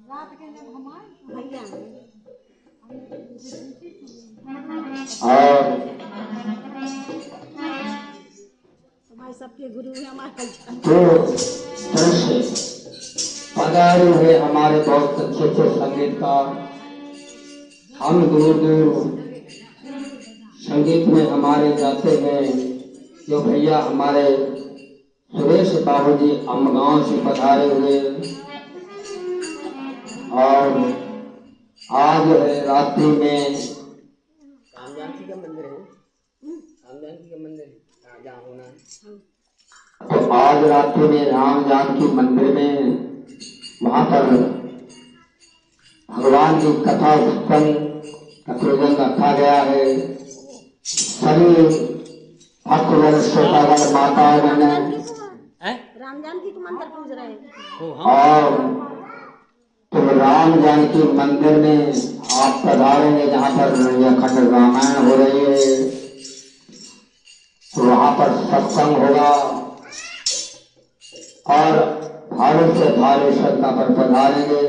और सबके गुरु है हमारे। तो दृश्य पधारे हुए हमारे बहुत अच्छे अच्छे संगीतकार, हम दूर दूर संगीत में हमारे जाते हैं। जो भैया हमारे सुरेश बाबू जी अमगांव से पधारे हुए, और आज है रात्रि में राम जानकी का मंदिर है, राम जानकी का मंदिर है जहाँ होना है। तो आज रात्रि में राम जानकी मंदिर में वहां पर भगवान की कथा उत्पन्न का प्रयोजन रखा गया है। सभी भक्तजन श्रोतागण माताएं बहनें राम जानकी को मंदिर पूज रहे हैं। और तो राम जानकी मंदिर में आप पधारेंगे जहाँ पर यह खंड रामायण हो रही है, तो वहां पर सत्संग होगा और भारी से भारी श्रद्धा पर पधारेंगे।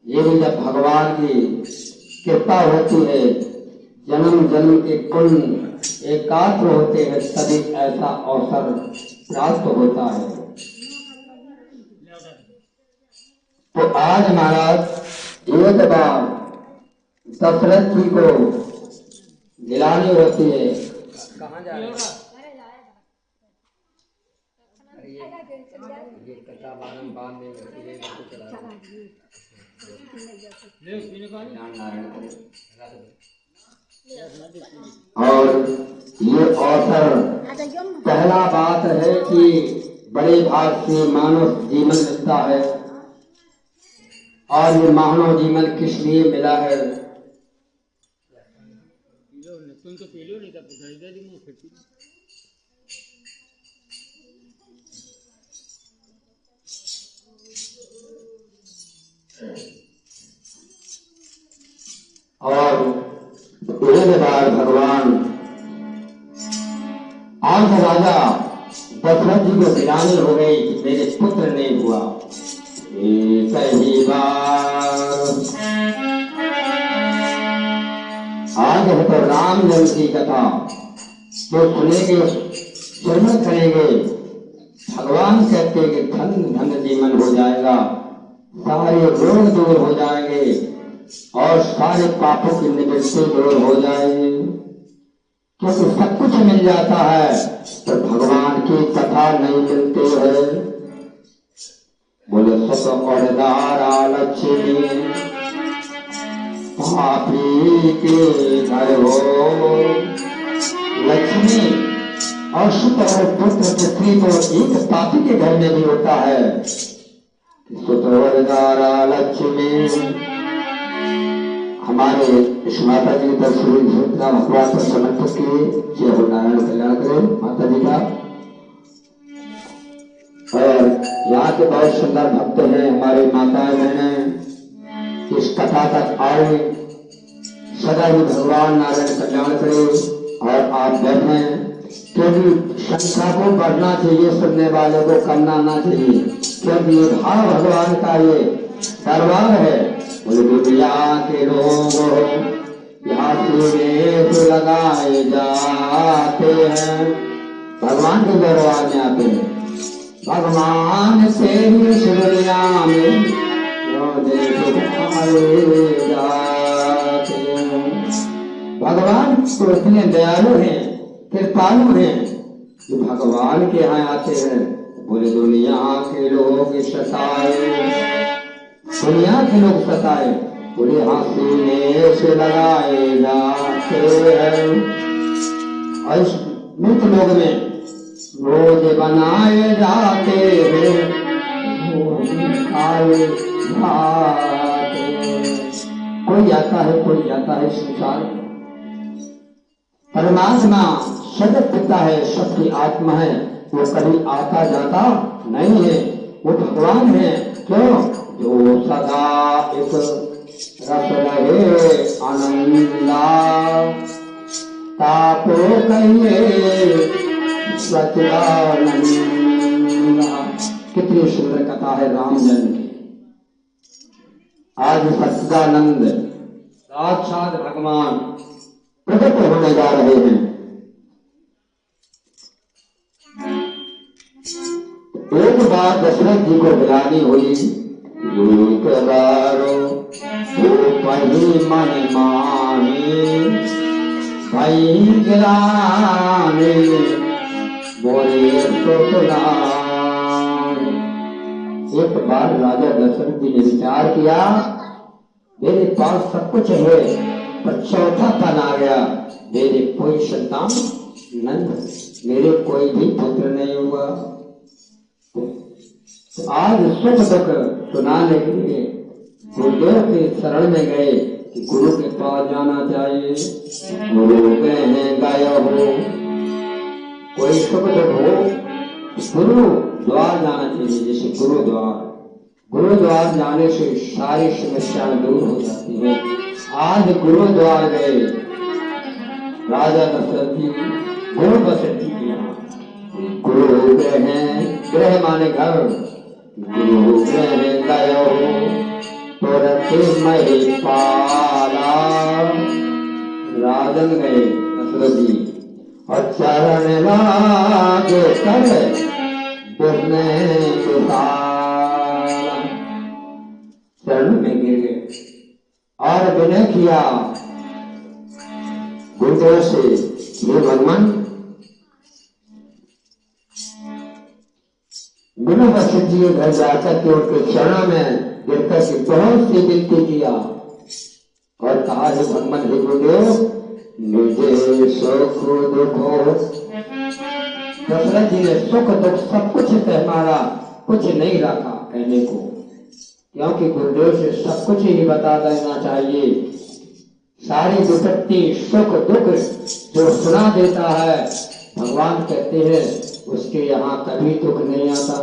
ये भी जब भगवान की कृपा होती है, जन्म जन्म के पुण्य एकाग्र होते हैं, तभी ऐसा अवसर प्राप्त होता है। तो आज महाराज एक बार दशरथ जी को दिलानी होती है। कहाँ जा रहे हैं? ये कथा बारंबार में और ये अवसर पहला बात है कि बड़े भाग से मानव जीवन मिलता है, और ये मानव जीवन किस लिए मिला है? तुम तो पी लो नहीं था और एक बार भगवान आज राजा दशरथ जी को गिरानी हो गई कि मेरे पुत्र नहीं हुआ। एक ही बार आज है तो राम जन्म की कथा जो सुनेंगे श्रवण करेंगे, भगवान कहते हैं कि धन धन जीवन हो जाएगा, सारे रोग दूर हो जाएंगे और सारे पापों की निवृत्ति दूर हो जाएगी। क्योंकि सब कुछ मिल जाता है तो भगवान की कथा नहीं मिलती है। बोले सत और दारा लक्ष्मी पापी के घर हो, लक्ष्मी और सुत और पुत्र पृथ्वी को एक पापी के घर में भी होता है। सुत और दारा लक्ष्मी हमारे इस माता जी की तरफ से भगवान पर समर्पित किए। जय हो नारायण कल्याण करे माता जी का। और यहाँ के बहुत सुंदर भक्त हैं हमारे माताएं बहनें, इस कथा तक आए, सदा ही भगवान नारायण कल्याण करे। और आप बैठे, क्योंकि संख्या को बढ़ना चाहिए, सुनने वाले को करना ना चाहिए, क्योंकि ये भाव भगवान का ये दरबार है। बोले दुनिया के लोग यहाँ से लगाए जाते हैं, भगवान के दरबार में आते हैं, भगवान से ही दुनिया में जाते हैं। भगवान तो इतने दयालु हैं, कृपालु हैं, जो भगवान के यहाँ आते हैं। बोले दुनिया के लोग सताए, दुनिया के लोग सताए, बोले सीने से लगाए जाते हैं। और इस मृत लोग में रोज बनाए जाते हैं, खाए जाते हैं। कोई आता है, कोई जाता है। संसार परमात्मा सजग पिता है, सबकी आत्मा है, वो कभी आता जाता नहीं है, वो भगवान है। क्यों? जो सदा एक रस रहे आनंदा, तापो कहिए सच्चिदानंद। कितनी सुंदर कथा है राम जन्म की। आज सच्चिदानंद साक्षात भगवान प्रकट होने जा रहे हैं। एक बार दशरथ जी को बुलानी हुई, पही मन मानी भाई गिराने बोले तो एक बार राजा दशरथ जी ने विचार किया, मेरे पास सब कुछ है पर चौथा पन आ गया, मेरे कोई संतान नहीं, मेरे कोई भी पुत्र नहीं हुआ। आज सुख दुख सुनाने के लिए गुरुदेव के शरण में गए कि गुरु के पास जाना चाहिए। गुरु कहे गए हो, कोई सुख दुख हो गुरु द्वार जाना चाहिए। जैसे गुरुद्वार जाने से सारी समस्याएं दूर हो जाती है। आज गुरुद्वार गए राजा दशरथ जी, गुरु वशिष्ठ जी के यहाँ। गुरु गृह माने घर, गुरु गृह गयो तुरंत मही पाला। राजन गए दशरथ जी और चरण लागे कर चरण में गिर गए और विनय किया गुरुदेव से, ये भगवान गुरु वशिष्ठ जी के घर जाकर के उनके चरणों में गिरकर के बहुत सी विनती किया और कहा, हे भगवान हे गुरुदेव मुझे सुख दुख। दशरथ जी ने सुख दुख सब कुछ कह मारा, कुछ नहीं रखा कहने को, क्योंकि गुरुदेव से सब कुछ ही बता देना चाहिए। सारी विपत्ति सुख दुख जो सुना देता है, भगवान कहते हैं उसके यहाँ कभी दुख नहीं आता।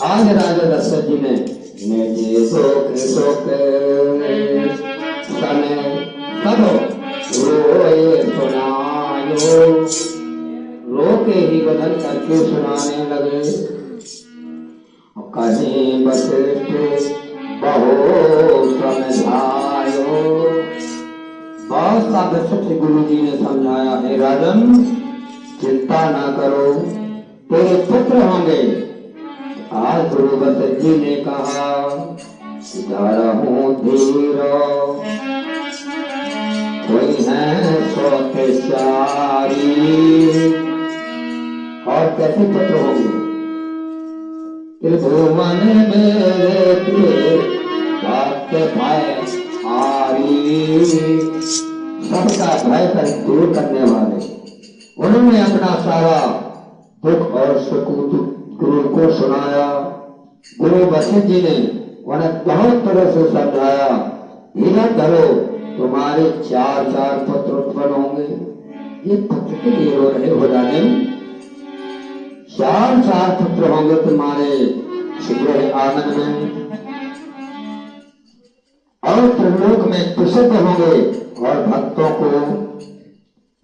आज राजा दशरथ जी ने सुख रोए सुनायो, रो के ही बदल करके सुनाने लगे। कहीं वशिष्ठ बहु समझायो, बहुत सा वशिष्ठ गुरु जी ने समझाया, हे राजन चिंता ना करो, तेरे पुत्र होंगे। आज गुरु वशिष्ठ जी ने कहा, धरहूं धीरो कोई है सौतेचारी। और कैसे पुत्र होंगे? त्रिभुवन मेरे प्रिय भक्त भय हारी, सबका भय कर दूर करने वाले। उन्होंने अपना सारा दुख और सुख गुरु को सुनाया। गुरु वशिष्ठ जी ने उन्हें बहुत तरह से समझाया, धीरज धरो, तुम्हारे 4 पुत्र उत्पन्न होंगे। ये पुत्र के लिए रो रहे हो राजन, 4 पुत्र होंगे तुम्हारे शीघ्र आनंद में, और त्रिलोक में प्रसिद्ध होंगे और भक्तों को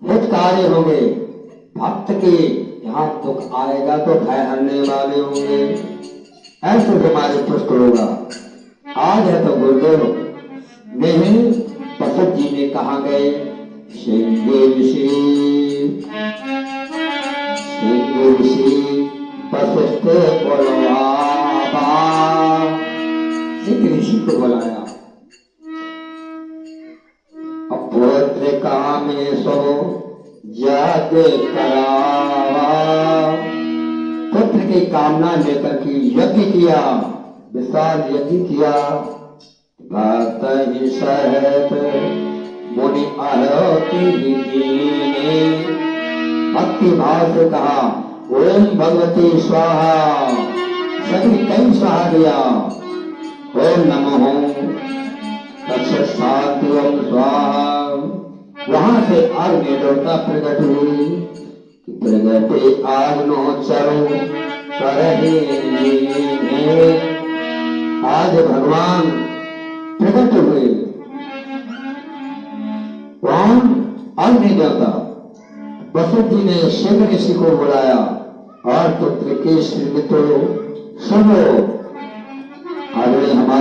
हितकारी होंगे। भक्त के यहाँ दुख आएगा तो भय हरने वाले होंगे, ऐसे तुम्हारे पुत्र होगा। आज है तो गुरुदेव नहीं, वशिष्ठ जी ने कहा गए, सिंह ऋषि वशिष्ठ बुलवावा। सिंह ऋषि को बुलाया, पुत्र कामेशो यज्ञ करावा। पुत्र की कामना लेकर के यज्ञ किया, विशाल यज्ञ किया। भक्त ही सहित मुनि आरती दीने, भक्ति भाव से कहा, ओम भगवती स्वाहा। सभी कई स्वाहा दिया, ओम नमो तत्सत ओम स्वाहा। वहां से अग्नि देवता प्रकट हुई, प्रगटे आग्नो चरो करहे। आज भगवान प्रकट हुए, कौन? अग्नि देवता। वशिष्ठ जी ने सिंह ऋषि को बुलाया और पुत्र के श्री मित्रों सुनो, अगले हमारे